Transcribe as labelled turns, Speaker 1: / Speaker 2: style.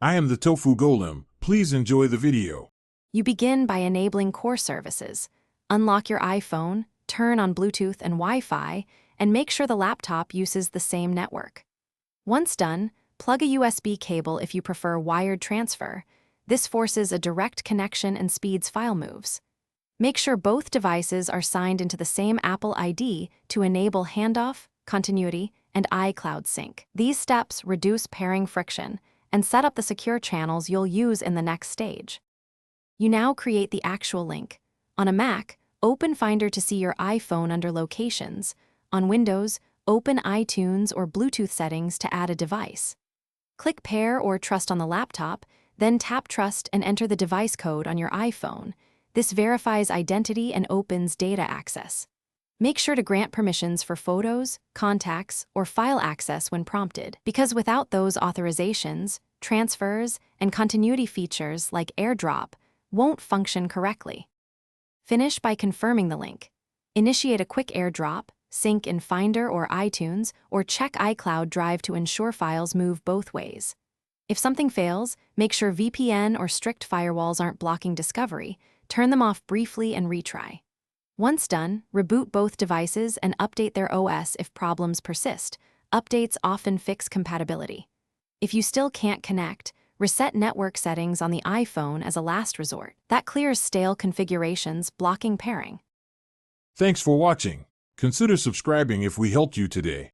Speaker 1: I am the Tofu Golem. Please enjoy the video.
Speaker 2: You begin by enabling core services. Unlock your iPhone, turn on Bluetooth and Wi-Fi, and make sure the laptop uses the same network. Once done, plug a USB cable if you prefer wired transfer. This forces a direct connection and speeds file moves. Make sure both devices are signed into the same Apple ID to enable handoff, continuity, and iCloud sync. These steps reduce pairing friction and set up the secure channels you'll use in the next stage. You now create the actual link. On a Mac, open Finder to see your iPhone under Locations. On Windows, open iTunes or Bluetooth settings to add a device. Click Pair or Trust on the laptop, then tap Trust and enter the device code on your iPhone. This verifies identity and opens data access. Make sure to grant permissions for photos, contacts, or file access when prompted, because without those authorizations, transfers, and continuity features like AirDrop won't function correctly. Finish by confirming the link. Initiate a quick AirDrop, sync in Finder or iTunes, or check iCloud Drive to ensure files move both ways. If something fails, make sure VPN or strict firewalls aren't blocking discovery. Turn them off briefly and retry. Once done, reboot both devices and update their OS if problems persist. Updates often fix compatibility. If you still can't connect, reset network settings on the iPhone as a last resort. That clears stale configurations, blocking pairing.
Speaker 1: Thanks for watching. Consider subscribing if we helped you today.